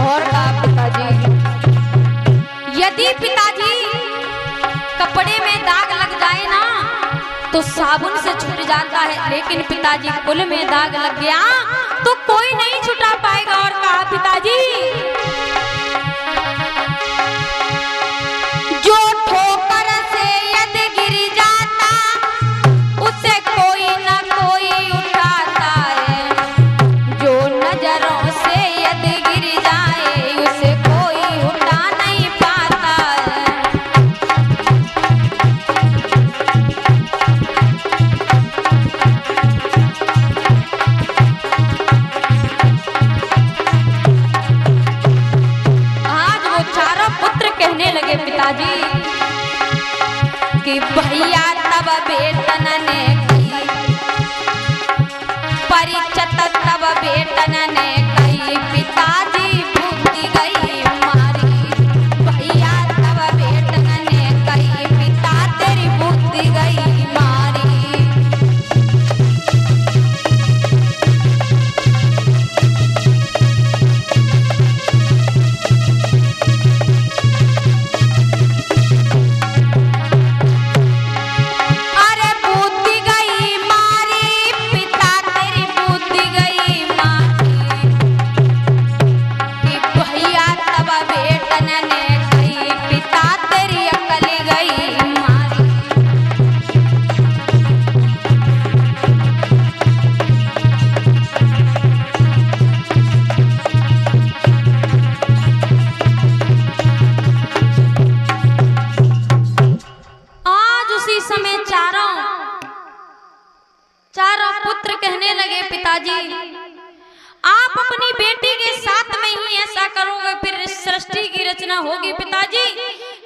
और कहा पिताजी, यदि पिताजी कपड़े में दाग लग जाए ना तो साबुन से छूट जाता है, लेकिन पिताजी कुल में दाग लग गया तो कोई नहीं छुटा पाएगा। और कहा पिताजी, जो ठोकर से यदि गिर जाता उसे कोई ना कोई उठाता है, जो नजरों से यदि गिर जाए उसे कोई उठा नहीं पाता है। आज वो चारों पुत्र कहने लगे पिताजी कि भैया तब बेटन ने कही, परिचत तब बेटन ने कही, पिताजी बुद्धि गई मारी। भैया तब बेटन ने कही, पिता तेरी बुद्धि गई मारी। अरे बुद्धि गई मारी, पिता तेरी बुद्धि गई मारी। कि भैया तब बेटन ने कही, पिता तेरी अकल गई मारी। आज उसी समय चारों पुत्र कहने लगे पिताजी, आप अपनी बेटी के साथ में ही ऐसा करोगे फिर सृष्टि की रचना होगी। पिताजी,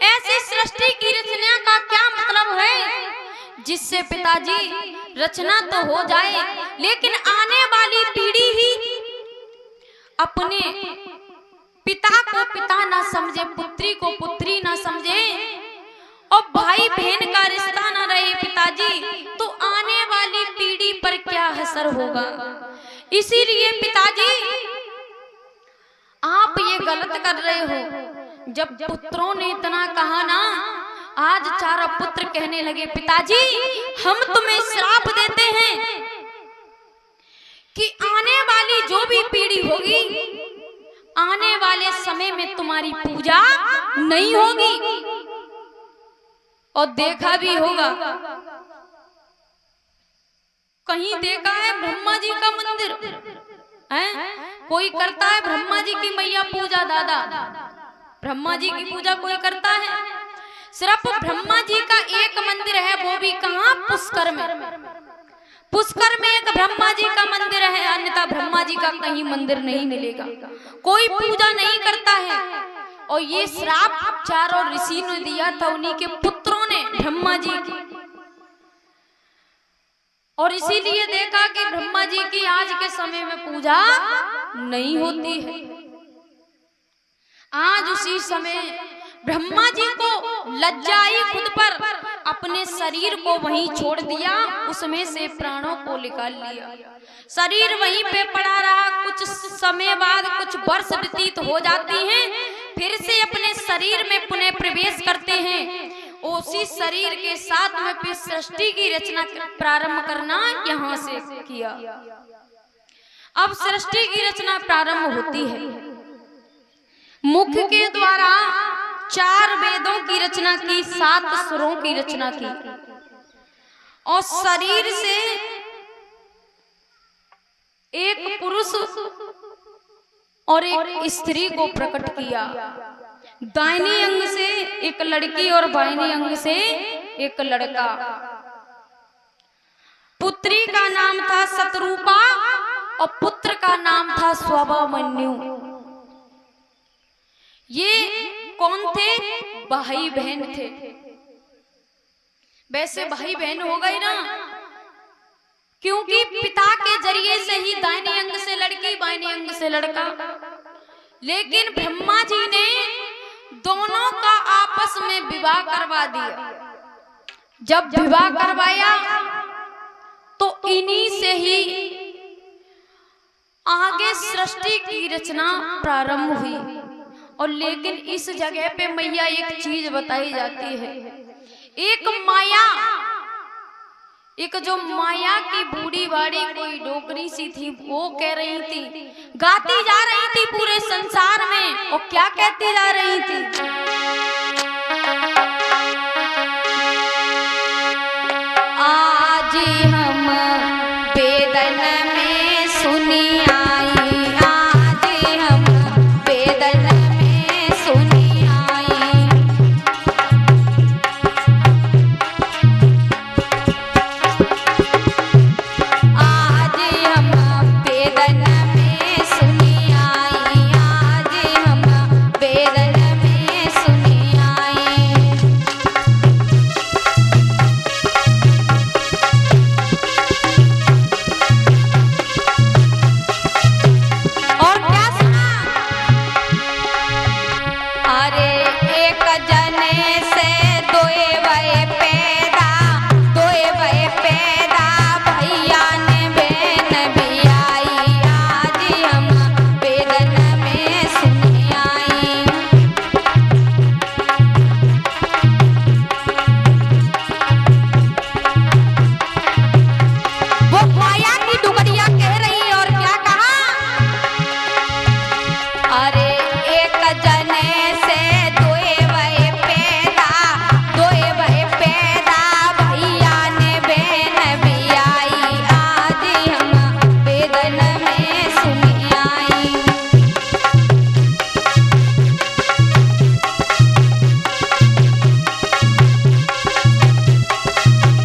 ऐसी सृष्टि की रचना का क्या मतलब है जिससे पिताजी रचना तो हो जाए लेकिन आने वाली पीढ़ी ही अपने पिता को पिता ना समझे, पुत्री को पुत्री ना समझे और भाई बहन का रिश्ता न रहे पिताजी, तो आने वाली पीढ़ी पर क्या असर होगा। इसीलिए पिताजी आप ये गलत कर रहे हो। जब पुत्रों ने इतना कहा ना, आज चारों पुत्र कहने लगे पिताजी हम तुम्हें श्राप देते हैं कि आने वाली जो भी पीढ़ी होगी, आने वाले समय में तुम्हारी पूजा नहीं होगी। और देखा भी होगा, कहीं देखा है ब्रह्मा जी का मंदिर है, कोई करता है ब्रह्मा जी की मैया पूजा, दादा ब्रह्मा जी की पूजा कोई करता है? सिर्फ ब्रह्मा जी का एक मंदिर है, वो भी कहाँ? पुष्कर में। पुष्कर में एक ब्रह्मा जी का मंदिर है, अन्यथा ब्रह्मा जी का कहीं मंदिर नहीं मिलेगा, कोई पूजा नहीं करता है। और ये श्राप चारों ऋषि ने दिया था उन्हीं के पुत्रों ने ब्रह्मा जी की। और इसीलिए देखा कि ब्रह्मा जी की आज के समय में पूजा नहीं होती है। आज उसी समय ब्रह्मा जी को लज्जा आई खुद पर, अपने शरीर को वहीं छोड़ दिया, उसमें से प्राणों को निकाल लिया। शरीर वहीं पे पड़ा रहा। कुछ समय बाद कुछ वर्ष व्यतीत हो जाती हैं, फिर से अपने शरीर में पुनः प्रवेश करते हैं। उसी शरीर के साथ में फिर सृष्टि की रचना प्रारंभ करना यहाँ से किया। अब सृष्टि की रचना प्रारंभ होती है। मुख के द्वारा 4 वेदों की रचना की, 7 सुरों की रचना की, और शरीर से एक पुरुष और एक स्त्री को प्रकट किया। दाहिनी अंग से एक लड़की और बाहिनी अंग से एक लड़का। पुत्री का नाम था शतरूपा और पुत्र का नाम था स्वाभामन्यु। ये कौन थे? भाई बहन थे। वैसे भाई बहन हो गई ना, क्योंकि पिता के जरिए से ही दाहिने अंग से लड़की, बाहिनी अंग से लड़का। लेकिन ब्रह्मा जी ने दोनों का आपस में विवाह करवा दिया। जब विवाह करवाया तो इन्हीं से ही आगे सृष्टि की रचना प्रारंभ हुई। और लेकिन इस जगह पे मैया एक चीज बताई जाती है, एक माया, एक जो माया की बूढ़ी बाड़ी कोई डोकरी सी थी, वो कह रही थी, गाती जा रही थी पूरे संसार में, और क्या कहती जा रही थी, आज